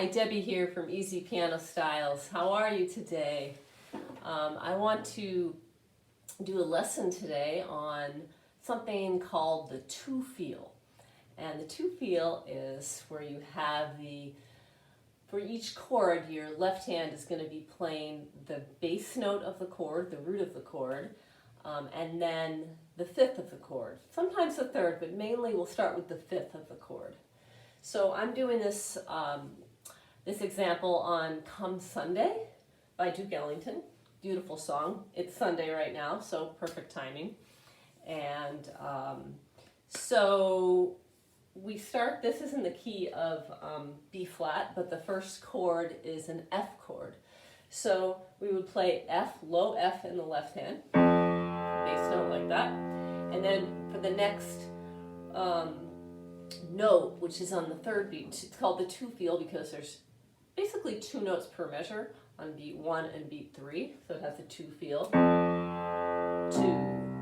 Hi, Debbie here from Easy Piano Styles. How are you today? I want to do a lesson today on something called the two feel. And the two feel is where you have for each chord, your left hand is going to be playing the bass note of the chord, the root of the chord, and then the fifth of the chord. Sometimes the third, but mainly we'll start with the fifth of the chord. So I'm doing this example on Come Sunday by Duke Ellington. Beautiful song. It's Sunday right now, so perfect timing. And so we start, this is in the key of B flat, but the first chord is an F chord. So we would play F, low F in the left hand, bass note like that. And then for the next note, which is on the third beat, it's called the two feel because there's basically two notes per measure on beat 1 and beat 3. So it has a two feel. 2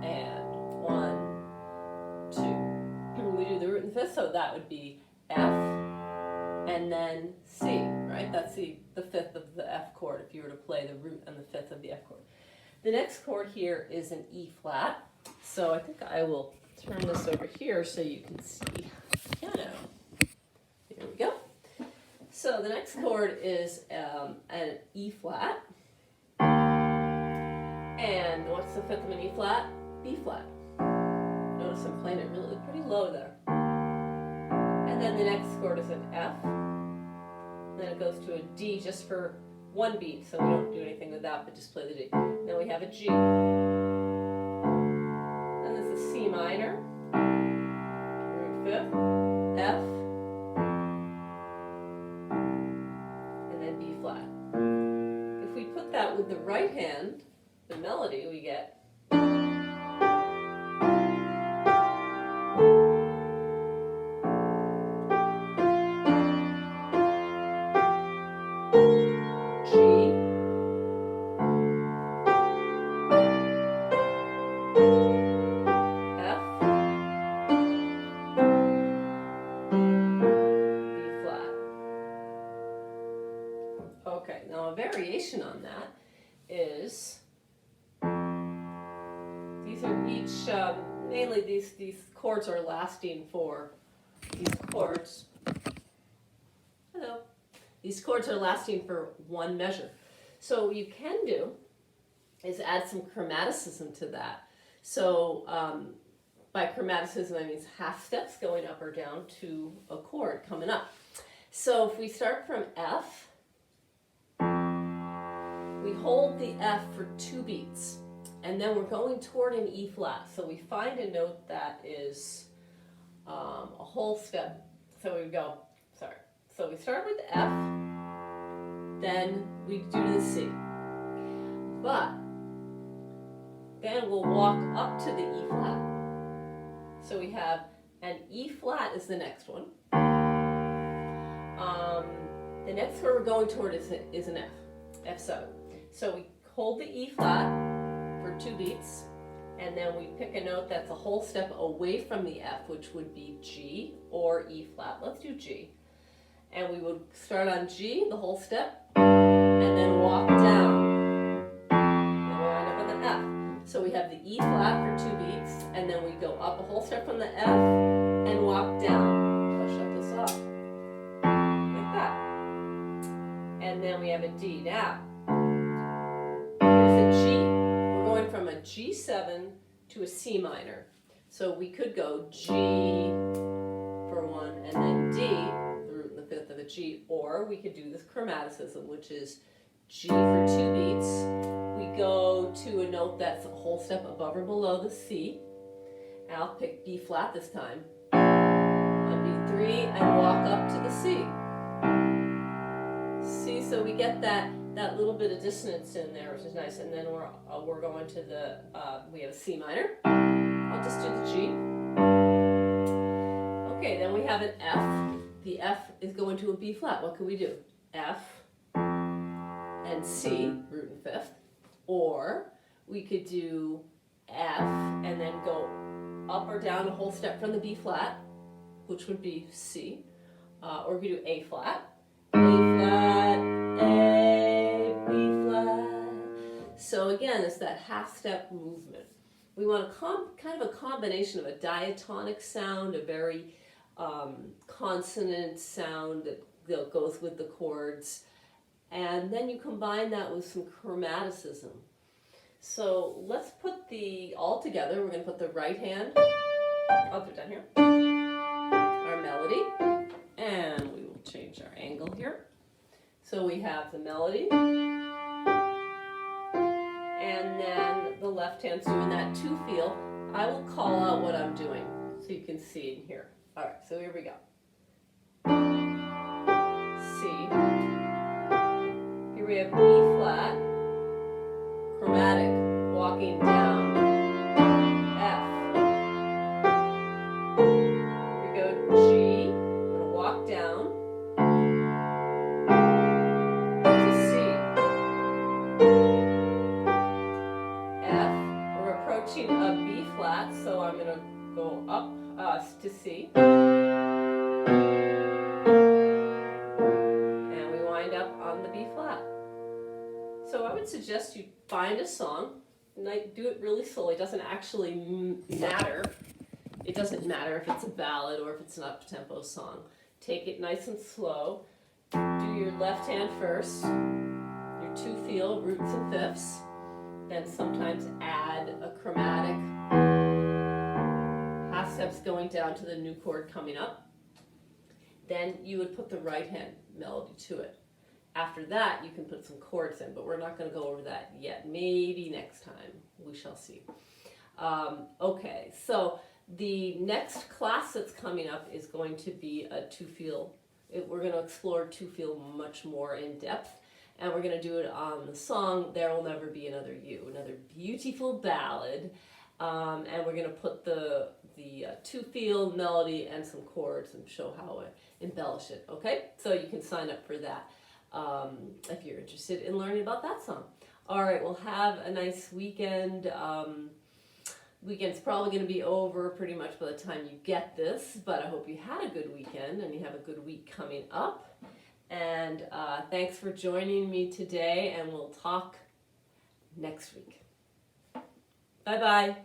and 1, 2. And we do the root and fifth, so that would be F and then C, right? That's the fifth of the F chord if you were to play the root and the fifth of the F chord. The next chord here is an E flat. So I think I will turn this over here so you can see the piano. Here we go. So the next chord is an E flat. And what's the fifth of an E flat? B flat. Notice I'm playing it really pretty low there. And then the next chord is an F. Then it goes to a D just for one beat, so we don't do anything with that, but just play the D. Then we have a G. Then there's a C minor, root fifth, F, and then B flat. If we put that with the right hand, the melody we get Okay, now a variation on that is, these are each, mainly these chords are lasting for, these chords are lasting for one measure. So what you can do is add some chromaticism to that. So by chromaticism I mean half steps going up or down to a chord coming up. So if we start from F, we hold the F for 2 beats, and then we're going toward an E flat. So we find a note that is a whole step. So we go, So we start with F, then we do the C. But then we'll walk up to the E flat. So we have an E flat is the next one. The next one we're going toward is an F, F7. So we hold the E flat for 2 beats, and then we pick a note that's a whole step away from the F, which would be G or E flat. Let's do G. And we would start on G, the whole step, and then walk down. And we wind up on the F. So we have the E flat for 2 beats, and then we go up a whole step from the F and walk down. I'll shut this off. Like that. And then we have a D. Now, here's a G. We're going from a G7 to a C minor. So we could go G for 1 and then D, the root and the fifth of a G, or we could do this chromaticism, which is G for 2 beats. We go to a note that's a whole step above or below the C. And I'll pick B flat this time on B3 and walk up to the C. See, so we get that little bit of dissonance in there, which is nice. And then we're going to the, we have a C minor. I'll just do the G. Okay, then we have an F. The F is going to a B flat. What can we do? F and C, root and fifth. Or we could do F and then go up or down a whole step from the B flat, which would be C. Or we could do A flat flat, A, B flat. So again, it's that half step movement. We want a kind of a combination of a diatonic sound, a very consonant sound that goes with the chords, and then you combine that with some chromaticism. So let's put the all together. We're going to put the right hand, I'll put it down here, our melody, and we will change our angle here. So we have the melody, and then the left hand's doing that two feel. I will call out what I'm doing so you can see in here. All right, so here we go. C. Here we have E flat, chromatic, walking down. F. Here we go, G. I'm going to walk down to C. F. We're approaching a B flat, so I'm going to go up to C. And we wind up on the B flat. So I would suggest you find a song, and do it really slowly. It doesn't actually matter. It doesn't matter if it's a ballad or if it's an up-tempo song. Take it nice and slow. Do your left hand first, your two feel, roots and fifths. Then sometimes add a chromatic, half steps going down to the new chord coming up. Then you would put the right hand melody to it. After that, you can put some chords in, but we're not going to go over that yet. Maybe next time. We shall see. Okay, so the next class that's coming up is going to be a two-feel. We're going to explore two-feel much more in depth, and we're going to do it on the song There Will Never Be Another You, another beautiful ballad, and we're going to put the two-feel melody and some chords and show how I embellish it, okay? So you can sign up for that. If you're interested in learning about that song. All right, well, have a nice weekend. Weekend's probably going to be over pretty much by the time you get this, but I hope you had a good weekend and you have a good week coming up. And thanks for joining me today, and we'll talk next week. Bye-bye.